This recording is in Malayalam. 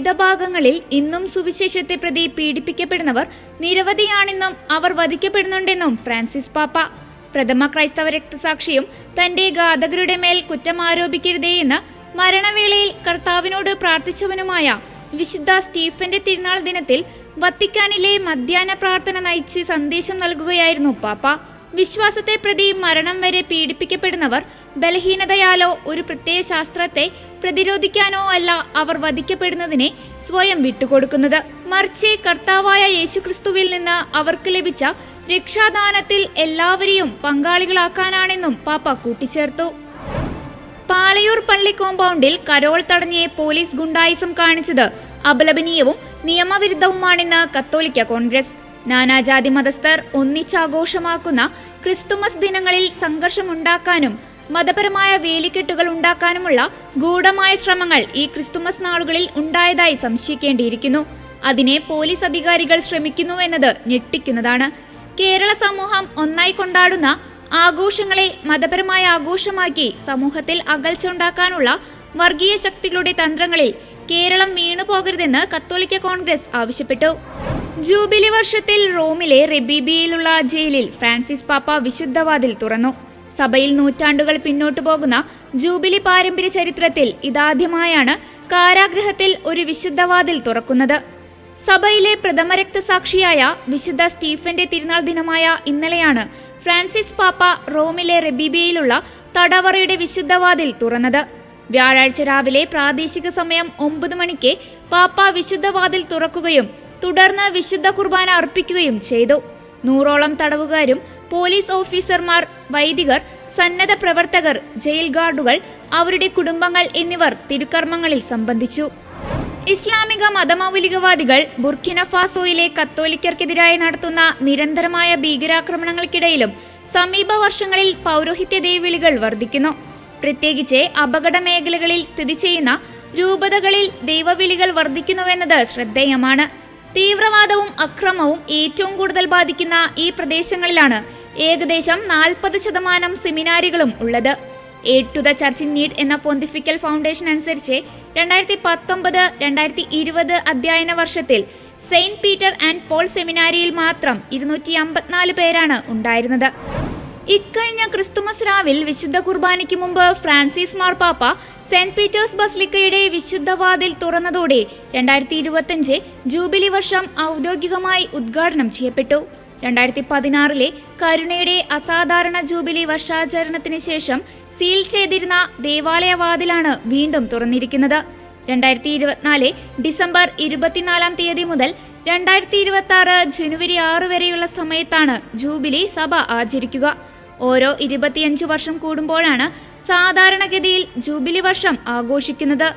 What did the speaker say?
വിവിധ ഭാഗങ്ങളിൽ ഇന്നും സുവിശേഷത്തെ പ്രതി പീഡിപ്പിക്കപ്പെടുന്നവർ നിരവധിയാണെന്നും അവർ വധിക്കപ്പെടുന്നുണ്ടെന്നും ഫ്രാൻസിസ് പാപ്പ. പ്രഥമ ക്രൈസ്തവ രക്തസാക്ഷിയും തന്റെ ഘാതകരുടെ മേൽ കുറ്റം ആരോപിക്കരുതേയെന്ന് മരണവേളയിൽ കർത്താവിനോട് പ്രാർത്ഥിച്ചവനുമായ വിശുദ്ധ സ്റ്റീഫന്റെ തിരുനാൾ ദിനത്തിൽ വത്തിക്കാനിലെ മധ്യാഹ്ന പ്രാർത്ഥന നയിച്ച് സന്ദേശം നൽകുകയായിരുന്നു പാപ്പ. വിശ്വാസത്തെ പ്രതി മരണം വരെ പീഡിപ്പിക്കപ്പെടുന്നവർ ബലഹീനതയാലോ ഒരു പ്രത്യേക ശാസ്ത്രത്തെ പ്രതിരോധിക്കാനോ അല്ല അവർ വധിക്കപ്പെടുന്നതിനെ സ്വയം വിട്ടുകൊടുക്കുന്നത്, മറിച്ച് കർത്താവായ യേശുക്രിസ്തുവിൽ നിന്ന് അവർക്ക് ലഭിച്ച രക്ഷാദാനത്തിൽ എല്ലാവരെയും പങ്കാളികളാക്കാനാണെന്നും പാപ്പ കൂട്ടിച്ചേർത്തു. പാലയൂർ പള്ളി കോമ്പൗണ്ടിൽ കരോൾ തടഞ്ഞ് പോലീസ് ഗുണ്ടായിസം കാണിച്ചത് അപലപനീയവും നിയമവിരുദ്ധവുമാണെന്ന് കത്തോലിക്ക കോൺഗ്രസ്. നാനാജാതി മതസ്ഥർ ഒന്നിച്ചാഘോഷമാക്കുന്ന ക്രിസ്തുമസ് ദിനങ്ങളിൽ സംഘർഷമുണ്ടാക്കാനും മതപരമായ വേലിക്കെട്ടുകൾ ഉണ്ടാക്കാനുമുള്ള ഗൂഢമായ ശ്രമങ്ങൾ ഈ ക്രിസ്തുമസ് നാളുകളിൽ ഉണ്ടായതായി സംശയിക്കേണ്ടിയിരിക്കുന്നു. അതിനെ പോലീസ് അധികാരികൾ ശ്രമിക്കുന്നുവെന്നത് ഞെട്ടിക്കുന്നതാണ്. കേരള സമൂഹം ഒന്നായി കൊണ്ടാടുന്ന ആഘോഷങ്ങളെ മതപരമായ ആഘോഷമാക്കി സമൂഹത്തിൽ അകൽച്ച ഉണ്ടാക്കാനുള്ള വർഗീയ ശക്തികളുടെ തന്ത്രങ്ങളിൽ കേരളം വീണുപോകരുതെന്ന് കത്തോലിക്ക കോൺഗ്രസ് ആവശ്യപ്പെട്ടു. ജൂബിലി വർഷത്തിൽ റോമിലെ റെബീബിയയിലുള്ള ജയിലിൽ ഫ്രാൻസിസ് പാപ്പ വിശുദ്ധവാതിൽ തുറന്നു. സഭയിൽ നൂറ്റാണ്ടുകൾ പിന്നോട്ടു പോകുന്ന ജൂബിലി പാരമ്പര്യ ചരിത്രത്തിൽ ഇതാദ്യമായാണ് കാരാഗൃഹത്തിൽ ഒരു വിശുദ്ധവാതിൽ തുറക്കുന്നത്. സഭയിലെ പ്രഥമ രക്തസാക്ഷിയായ വിശുദ്ധ സ്റ്റീഫന്റെ തിരുനാൾ ദിനമായ ഇന്നലെയാണ് ഫ്രാൻസിസ് പാപ്പ റോമിലെ റെബീബിയയിലുള്ള തടവറയുടെ വിശുദ്ധവാതിൽ തുറന്നത്. വ്യാഴാഴ്ച രാവിലെ പ്രാദേശിക സമയം 9 മണിക്ക് പാപ്പ വിശുദ്ധവാതിൽ തുറക്കുകയും തുടർന്ന് വിശുദ്ധ കുർബാന അർപ്പിക്കുകയും ചെയ്തു. 100ഓളം തടവുകാരും പോലീസ് ഓഫീസർമാർ, വൈദികർ, സന്നദ്ധ പ്രവർത്തകർ, ജയിൽ ഗാർഡുകൾ, അവരുടെ കുടുംബങ്ങൾ എന്നിവർ തിരുക്കർമ്മങ്ങളിൽ സംബന്ധിച്ചു. ഇസ്ലാമിക മതമൗലികവാദികൾ ബുർക്കിന ഫാസോയിലെ കത്തോലിക്കർക്കെതിരായി നടത്തുന്ന നിരന്തരമായ ഭീകരാക്രമണങ്ങൾക്കിടയിലും സമീപ വർഷങ്ങളിൽ പൗരോഹിത്യ ദൈവവിളികൾ വർദ്ധിക്കുന്നു. പ്രത്യേകിച്ച് അപകട മേഖലകളിൽ സ്ഥിതി ചെയ്യുന്ന രൂപതകളിൽ ദൈവവിളികൾ വർദ്ധിക്കുന്നുവെന്നത് ശ്രദ്ധേയമാണ്. തീവ്രവാദവും അക്രമവും ഏറ്റവും കൂടുതൽ ബാധിക്കുന്ന ഈ പ്രദേശങ്ങളിലാണ് ഏകദേശം 40% സെമിനാരികളും ഉള്ളത്. Aid to the church in need എന്ന പോണ്ടിഫിക്കൽ ഫൗണ്ടേഷൻ അനുസരിച്ച് 2019-2020 അധ്യയന വർഷത്തിൽ സെയിന്റ് പീറ്റർ ആൻഡ് പോൾ സെമിനാരിയിൽ മാത്രം 254 പേരാണ് ഉണ്ടായിരുന്നത്. ഇക്കഴിഞ്ഞ ക്രിസ്തുമസ് രാവിൽ വിശുദ്ധ കുർബാനയ്ക്ക് മുമ്പ് ഫ്രാൻസിസ് മാർപ്പാപ്പ സെന്റ് പീറ്റേഴ്സ് ബസിലിക്കയുടെ വിശുദ്ധവാതിൽ തുറന്നതോടെ 2025 ജൂബിലി വർഷം ഔദ്യോഗികമായി ഉദ്ഘാടനം ചെയ്യപ്പെട്ടു. 2016 കരുണയുടെ അസാധാരണ ജൂബിലി വർഷാചരണത്തിന് ശേഷം സീൽ ചെയ്തിരുന്ന ദേവാലയവാതിലാണ് വീണ്ടും തുറന്നിരിക്കുന്നത്. 2024 ഡിസംബർ 24 മുതൽ 2026 ജനുവരി 6 വരെയുള്ള സമയത്താണ് ജൂബിലി സഭ ആചരിക്കുക. ഓരോ 25 വർഷം കൂടുമ്പോഴാണ് സാധാരണഗതിയിൽ ജൂബിലി വർഷം ആഘോഷിക്കുന്നത്.